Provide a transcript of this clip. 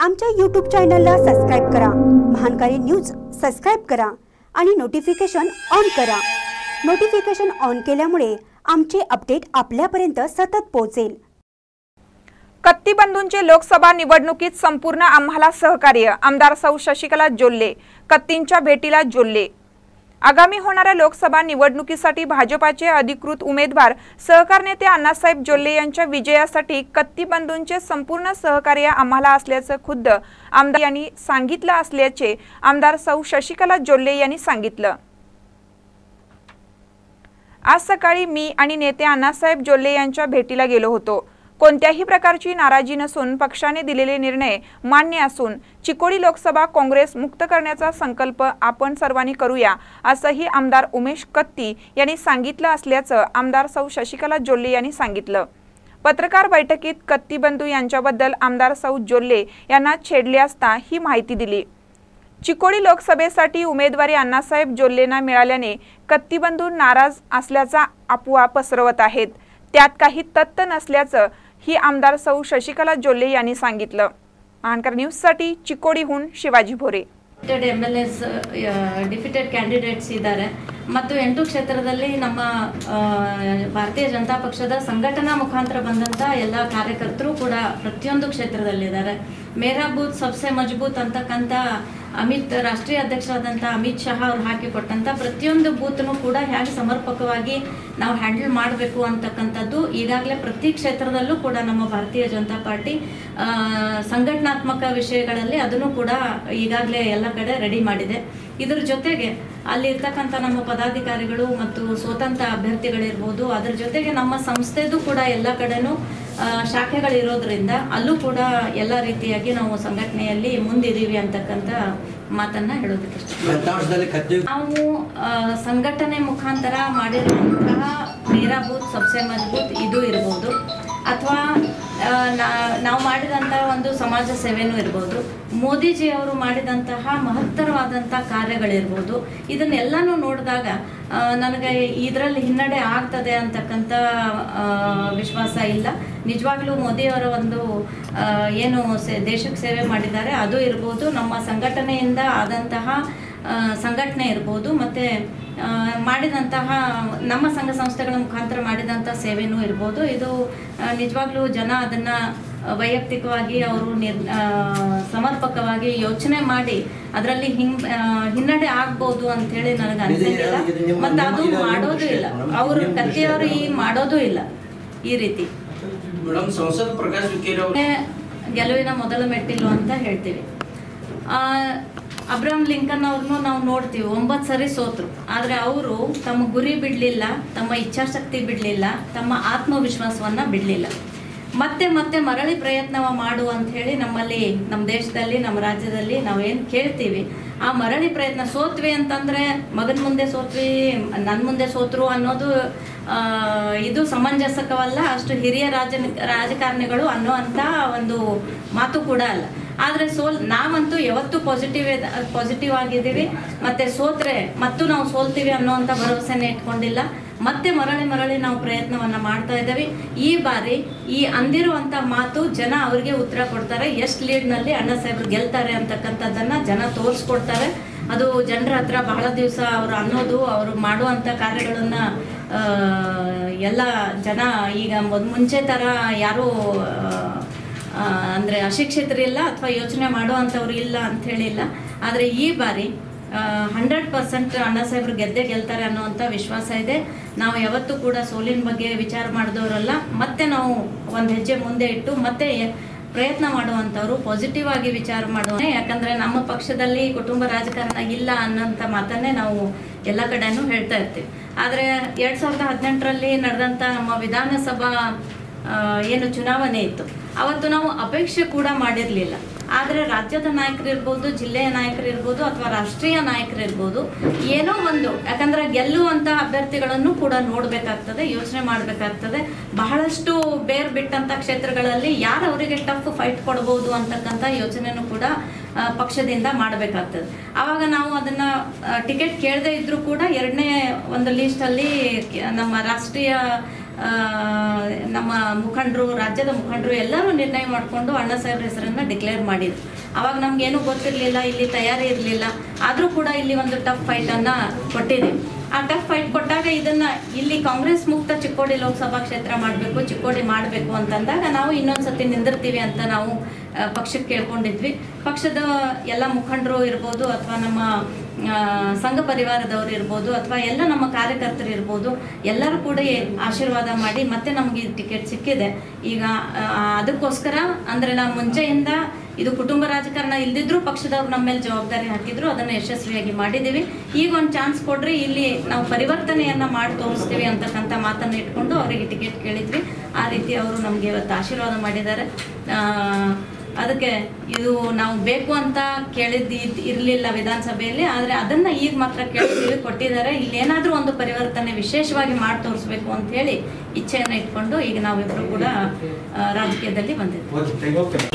आमच्या यूट्यूब चॅनलला सबस्क्राइब करा, महानकारी न्यूज सबस्क्राइब करा आणि नोटिफिकेशन ऑन करा। नोटिफिकेशन ऑन केल्यामुळे आमचे अपडेट आपल्यापर्यंत सतत पोहोचेल। कत्तीबंधूंचे लोकसभा निवडणुकीत संपूर्ण आम्हाला सहकार्य, आमदार सौ शशिकला जोल्ले कत्तींच्या भेटीला जोल्ले। आगामी होणाऱ्या लोकसभा निवडणुकीसाठी भाजपाचे अधिकृत उमेदवार सहकार नेते अण्णासाहेब जोल्ले यांच्या विजयासाठी कत्तीबंधूंचे संपूर्ण सहकार्य आम्हाला असल्याचं खुद्द आमदार यांनी सांगितलं असल्याचे आमदार सौ शशिकला जोल्ले यांनी सांगितलं। आज सकाळी मी आणि नेते अण्णासाहेब जोल्ले यांच्या भेटीला गेलो होतो। कोणत्याही प्रकारची नाराजी नसून पक्षाने दिलेले निर्णय मान्य असून चिकोडी लोकसभा काँग्रेस मुक्त करण्याचा संकल्प आपण सर्वांनी करूया असंही आमदार उमेश कत्ती यांनी सांगितलं असल्याचं आमदार सौ शशिकला जोल्ले यांनी सांगितलं। पत्रकार बैठकीत कत्तीबंधू यांच्याबद्दल आमदार सौ जोल्ले यांना छेडले असता ही माहिती दिली। चिकोडी लोकसभेसाठी उमेदवारी अण्णासाहेब जोल्लेंना मिळाल्याने कत्तीबंधू नाराज असल्याचा अफवा पसरवत आहेत, त्यात काही तथ्य नसल्याचं ही आमदार सौ शशिकला जोल्ले यांनी सांगितलं। महानकर न्यूज साठी चिकोडीहून शिवाजी भोरे। MLAs ಡಿಫಿಟೆಡ್ ಕ್ಯಾಂಡಿಡೇಟ್ಸ್ ಇದ್ದಾರೆ ಮತ್ತು 8 ಕ್ಷೇತ್ರದಲ್ಲಿ ನಮ್ಮ ಭಾರತೀಯ ಜನತಾ ಪಕ್ಷದ ಸಂಘಟನಾ ಮುಖಾಂತರ ಬಂದಂತ ಎಲ್ಲ ಕಾರ್ಯಕರ್ತರು ಕೂಡ ಪ್ರತಿಯೊಂದು ಕ್ಷೇತ್ರದಲ್ಲಿದ್ದಾರೆ। ಮೇರಾ ಬೂತ್ ಸಬ್ಸೆ ಮಜಬೂತ್ ಅಂತಕ್ಕಂತ ರಾಷ್ಟ್ರೀಯ ಅಧ್ಯಕ್ಷರಾದಂಥ ಅಮಿತ್ ಶಾ ಅವರು ಹಾಕಿಕೊಟ್ಟಂತ ಪ್ರತಿಯೊಂದು ಬೂತ್ನು ಕೂಡ ಹೇಗೆ ಸಮರ್ಪಕವಾಗಿ ನಾವು ಹ್ಯಾಂಡಲ್ ಮಾಡಬೇಕು ಅಂತಕ್ಕಂಥದ್ದು ಈಗಾಗಲೇ ಪ್ರತಿ ಕ್ಷೇತ್ರದಲ್ಲೂ ಕೂಡ ನಮ್ಮ ಭಾರತೀಯ ಜನತಾ ಪಾರ್ಟಿ ಸಂಘಟನಾತ್ಮಕ ವಿಷಯಗಳಲ್ಲಿ ಅದನ್ನು ಕೂಡ ಈಗಾಗಲೇ ಎಲ್ಲ ಕಡೆ ರೆಡಿ ಮಾಡಿದೆ। ಇದರ ಜೊತೆಗೆ ಅಲ್ಲಿ ಇರ್ತಕ್ಕಂಥ ನಮ್ಮ ಪದಾಧಿಕಾರಿಗಳು ಮತ್ತು ಸ್ವತಂತ್ರ ಅಭ್ಯರ್ಥಿಗಳಿರ್ಬೋದು, ಅದರ ಜೊತೆಗೆ ನಮ್ಮ ಸಂಸ್ಥೆದು ಕೂಡ ಎಲ್ಲ ಕಡೆನೂ ಶಾಖೆಗಳಿರೋದ್ರಿಂದ ಅಲ್ಲೂ ಕೂಡ ಎಲ್ಲ ರೀತಿಯಾಗಿ ನಾವು ಸಂಘಟನೆಯಲ್ಲಿ ಮುಂದಿದ್ದೀವಿ ಅಂತಕ್ಕಂಥ ಮಾತನ್ನ ಹೇಳೋದಕ್ಕೆ ಇಷ್ಟಪಡ್ತೀನಿ। ನಾವು ಸಂಘಟನೆ ಮುಖಾಂತರ ಮಾಡಿರುವಂತಹ ಮೇರಾ ಬೂತ್ ಸಬ್ಸೆ ಮಜಬೂತ್ ಇದು ಇರ್ಬೋದು, ಅಥವಾ ನಾವು ಮಾಡಿದಂತಹ ಒಂದು ಸಮಾಜ ಸೇವೆನೂ ಇರ್ಬೋದು, ಮೋದಿಜಿ ಅವರು ಮಾಡಿದಂತಹ ಮಹತ್ತರವಾದಂಥ ಕಾರ್ಯಗಳಿರ್ಬೋದು, ಇದನ್ನೆಲ್ಲನೂ ನೋಡಿದಾಗ ನನಗೆ ಇದರಲ್ಲಿ ಹಿನ್ನಡೆ ಆಗ್ತದೆ ಅಂತಕ್ಕಂಥ ವಿಶ್ವಾಸ ಇಲ್ಲ। ನಿಜವಾಗ್ಲೂ ಮೋದಿಯವರ ಒಂದು ಏನು ದೇಶಕ್ಕೆ ಸೇವೆ ಮಾಡಿದ್ದಾರೆ ಅದು ಇರ್ಬೋದು, ನಮ್ಮ ಸಂಘಟನೆಯಿಂದ ಆದಂತಹ ಸಂಘಟನೆ ಇರ್ಬೋದು, ಮತ್ತು ಮಾಡಿದಂತಹ ನಮ್ಮ ಸಂಘ ಸಂಸ್ಥೆಗಳ ಮುಖಾಂತರ ಮಾಡಿದಂಥ ಸೇವೆನೂ ಇರ್ಬೋದು, ಇದು ನಿಜವಾಗ್ಲೂ ಜನ ಅದನ್ನು ವೈಯಕ್ತಿಕವಾಗಿ ಅವರು ಸಮರ್ಪಕವಾಗಿ ಯೋಚನೆ ಮಾಡಿ ಅದರಲ್ಲಿ ಹಿನ್ನಡೆ ಆಗ್ಬೋದು ಅಂಥೇಳಿ ನನಗೆ ಅನಿಸಿಲ್ಲ, ಮತ್ತು ಅದು ಮಾಡೋದು ಇಲ್ಲ, ಅವರು ಕತ್ತಿಯವರು ಮಾಡೋದು ಇಲ್ಲ ಈ ರೀತಿ। ಗೆಲುವಿನ ಮೊದಲ ಮೆಟ್ಟಿಲು ಅಂತ ಹೇಳ್ತೀವಿ। ಅಬ್ರಹಂ ಲಿಂಕನ್ ಅವ್ರನ್ನು ನಾವು ನೋಡ್ತೀವಿ, 9 ಸರಿ ಸೋತರು, ಆದರೆ ಅವರು ತಮ್ಮ ಗುರಿ ಬಿಡಲಿಲ್ಲ, ತಮ್ಮ ಇಚ್ಛಾಶಕ್ತಿ ಬಿಡಲಿಲ್ಲ, ತಮ್ಮ ಆತ್ಮವಿಶ್ವಾಸವನ್ನು ಬಿಡಲಿಲ್ಲ, ಮತ್ತೆ ಮತ್ತೆ ಮರಳಿ ಪ್ರಯತ್ನ ಮಾಡು ಅಂತ ಹೇಳಿ ನಮ್ಮಲ್ಲಿ ನಮ್ಮ ದೇಶದಲ್ಲಿ ನಮ್ಮ ರಾಜ್ಯದಲ್ಲಿ ನಾವೇನು ಕೇಳ್ತೀವಿ ಆ ಮರಳಿ ಪ್ರಯತ್ನ ಸೋತ್ವಿ ಅಂತಂದರೆ ಮಗನ ಮುಂದೆ ಸೋತ್ವಿ ನನ್ನ ಮುಂದೆ ಸೋತರು ಅನ್ನೋದು ಇದು ಸಮಂಜಸಕವಲ್ಲ, ಅಷ್ಟು ಹಿರಿಯ ರಾಜಕಾರಣಿಗಳು ಅನ್ನೋವಂಥ ಒಂದು ಮಾತು ಕೂಡ ಅಲ್ಲ। ಆದರೆ ನಾವಂತೂ ಯಾವತ್ತೂ ಪಾಸಿಟಿವ್ ಆಗಿದ್ದೀವಿ, ಮತ್ತು ಸೋತ್ರೆ ಮತ್ತು ನಾವು ಸೋಲ್ತೀವಿ ಅನ್ನೋವಂಥ ಭರವಸೆನೇ ಇಟ್ಕೊಂಡಿಲ್ಲ, ಮತ್ತೆ ಮರಳಿ ನಾವು ಪ್ರಯತ್ನವನ್ನು ಮಾಡ್ತಾ ಇದ್ದೇವೆ। ಈ ಬಾರಿ ಈ ಅಂದಿರುವಂಥ ಮಾತು ಜನ ಅವರಿಗೆ ಉತ್ತರ ಕೊಡ್ತಾರೆ, ಎಷ್ಟು ಲೀಡ್ನಲ್ಲಿ ಅಣ್ಣ ಸಾಹೇಬ್ರು ಗೆಲ್ತಾರೆ ಅಂತಕ್ಕಂಥದ್ದನ್ನು ಜನ ತೋರಿಸ್ಕೊಡ್ತಾರೆ। ಅದು ಜನರ ಹತ್ರ ಬಹಳ ದಿವಸ ಅವರು ಅನ್ನೋದು ಅವರು ಮಾಡುವಂಥ ಕಾರ್ಯಗಳನ್ನು ಎಲ್ಲ ಜನ ಈಗ ಮುಂಚೆ ಥರ ಯಾರೂ ಅಂದರೆ ಅಶಿಕ್ಷಿತರಿಲ್ಲ ಅಥವಾ ಯೋಚನೆ ಮಾಡುವಂಥವ್ರು ಇಲ್ಲ ಅಂಥೇಳಿಲ್ಲ, ಆದರೆ ಈ ಬಾರಿ 100% ಅಣ್ಣ ಸಾಹೇಬ್ರು ಗೆಲ್ತಾರೆ ಅನ್ನೋವಂಥ ವಿಶ್ವಾಸ ಇದೆ। ನಾವು ಯಾವತ್ತೂ ಕೂಡ ಸೋಲಿನ ಬಗ್ಗೆ ವಿಚಾರ ಮಾಡಿದವರಲ್ಲ, ಮತ್ತೆ ನಾವು ಒಂದು ಹೆಜ್ಜೆ ಮುಂದೆ ಇಟ್ಟು ಮತ್ತೆ ಪ್ರಯತ್ನ ಮಾಡುವಂಥವ್ರು, ಪಾಸಿಟಿವ್ ಆಗಿ ವಿಚಾರ ಮಾಡುವ, ಯಾಕಂದರೆ ನಮ್ಮ ಪಕ್ಷದಲ್ಲಿ ಕುಟುಂಬ ರಾಜಕಾರಣ ಇಲ್ಲ ಅನ್ನೋಂಥ ಮಾತನ್ನೇ ನಾವು ಎಲ್ಲ ಕಡೆನೂ ಹೇಳ್ತಾ ಇರ್ತೀವಿ। ಆದರೆ 2018ರಲ್ಲಿ ನಡೆದಂಥ ನಮ್ಮ ವಿಧಾನಸಭಾ ಏನು ಚುನಾವಣೆ ಇತ್ತು ಅವತ್ತು ನಾವು ಅಪೇಕ್ಷೆ ಕೂಡ ಮಾಡಿರಲಿಲ್ಲ, ಆದರೆ ರಾಜ್ಯದ ನಾಯಕರಿರ್ಬೋದು, ಜಿಲ್ಲೆಯ ನಾಯಕರಿರ್ಬೋದು, ಅಥವಾ ರಾಷ್ಟ್ರೀಯ ನಾಯಕರಿರ್ಬೋದು, ಏನೋ ಒಂದು ಯಾಕಂದರೆ ಗೆಲ್ಲುವಂಥ ಅಭ್ಯರ್ಥಿಗಳನ್ನು ಕೂಡ ನೋಡಬೇಕಾಗ್ತದೆ, ಯೋಚನೆ ಮಾಡಬೇಕಾಗ್ತದೆ। ಬಹಳಷ್ಟು ಬೇರ್ ಬಿಟ್ಟಂಥ ಕ್ಷೇತ್ರಗಳಲ್ಲಿ ಯಾರು ಅವರಿಗೆ ಟಫ್ ಫೈಟ್ ಕೊಡ್ಬೋದು ಅಂತಕ್ಕಂಥ ಯೋಚನೆನೂ ಕೂಡ ಪಕ್ಷದಿಂದ ಮಾಡಬೇಕಾಗ್ತದೆ। ಆವಾಗ ನಾವು ಅದನ್ನು ಟಿಕೆಟ್ ಕೇಳದೇ ಇದ್ದರೂ ಕೂಡ ಎರಡನೇ ಒಂದು ಲೀಸ್ಟಲ್ಲಿ ನಮ್ಮ ರಾಷ್ಟ್ರೀಯ ನಮ್ಮ ಮುಖಂಡರು, ರಾಜ್ಯದ ಮುಖಂಡರು ಎಲ್ಲರೂ ನಿರ್ಣಯ ಮಾಡಿಕೊಂಡು ಅಣ್ಣಾ ಸಾಹೇಬ್ರ ಹೆಸರನ್ನು ಡಿಕ್ಲೇರ್ ಮಾಡಿದ್ರು. ಅವಾಗ ನಮಗೇನು ಗೊತ್ತಿರಲಿಲ್ಲ, ಇಲ್ಲಿ ತಯಾರಿ ಇರಲಿಲ್ಲ. ಆದರೂ ಕೂಡ ಇಲ್ಲಿ ಒಂದು ಟಫ್ ಫೈಟನ್ನು ಕೊಟ್ಟಿದ್ದೀವಿ. ಆ ಟಫ್ ಫೈಟ್ ಕೊಟ್ಟಾಗ ಇದನ್ನು ಇಲ್ಲಿ ಕಾಂಗ್ರೆಸ್ ಮುಕ್ತ ಚಿಕ್ಕೋಡಿ ಲೋಕಸಭಾ ಕ್ಷೇತ್ರ ಮಾಡಬೇಕು, ಚಿಕ್ಕೋಡಿ ಮಾಡಬೇಕು ಅಂತಂದಾಗ ನಾವು ಇನ್ನೊಂದು ಸತಿ ನಿಂದಿರ್ತೀವಿ ಅಂತ ನಾವು ಪಕ್ಷಕ್ಕೆ ಕೇಳ್ಕೊಂಡಿದ್ವಿ. ಪಕ್ಷದ ಎಲ್ಲ ಮುಖಂಡರು ಇರ್ಬೋದು, ಅಥವಾ ನಮ್ಮ ಸಂಘ ಪರಿವಾರದವರು ಇರ್ಬೋದು, ಅಥವಾ ಎಲ್ಲ ನಮ್ಮ ಕಾರ್ಯಕರ್ತರು ಇರ್ಬೋದು, ಎಲ್ಲರೂ ಕೂಡ ಆಶೀರ್ವಾದ ಮಾಡಿ ಮತ್ತೆ ನಮಗೆ ಟಿಕೆಟ್ ಸಿಕ್ಕಿದೆ. ಈಗ ಅದಕ್ಕೋಸ್ಕರ ಅಂದರೆ ನಾವು ಮುಂಚೆಯಿಂದ ಇದು ಕುಟುಂಬ ರಾಜಕಾರಣ ಇಲ್ದಿದ್ರೂ ಪಕ್ಷದವ್ರು ನಮ್ಮ ಮೇಲೆ ಜವಾಬ್ದಾರಿ ಹಾಕಿದ್ರು, ಅದನ್ನು ಯಶಸ್ವಿಯಾಗಿ ಮಾಡಿದ್ದೀವಿ. ಈಗ ಒಂದು ಚಾನ್ಸ್ ಕೊಡ್ರಿ, ಇಲ್ಲಿ ನಾವು ಪರಿವರ್ತನೆಯನ್ನು ಮಾಡಿ ತೋರಿಸ್ತೀವಿ ಅಂತಕ್ಕಂಥ ಮಾತನ್ನು ಇಟ್ಕೊಂಡು ಅವರಿಗೆ ಟಿಕೆಟ್ ಕೇಳಿದ್ವಿ. ಆ ರೀತಿ ಅವರು ನಮಗೆ ಇವತ್ತು ಆಶೀರ್ವಾದ ಮಾಡಿದ್ದಾರೆ. ಅದಕ್ಕೆ ಇದು ನಾವು ಬೇಕು ಅಂತ ಕೇಳಿದ್ದು ಇರಲಿಲ್ಲ ವಿಧಾನಸಭೆಯಲ್ಲಿ, ಆದರೆ ಅದನ್ನು ಈಗ ಮಾತ್ರ ಕೇಳಿದ್ದೀವಿ, ಕೊಟ್ಟಿದ್ದಾರೆ. ಇಲ್ಲೇನಾದರೂ ಒಂದು ಪರಿವರ್ತನೆ ವಿಶೇಷವಾಗಿ ಮಾಡಿ ತೋರಿಸ್ಬೇಕು ಅಂತ ಹೇಳಿ ಇಚ್ಛೆಯನ್ನು ಇಟ್ಕೊಂಡು ಈಗ ನಾವಿಬ್ಬರು ಕೂಡ ರಾಜಕೀಯದಲ್ಲಿ ಬಂದಿದ್ದೀವಿ.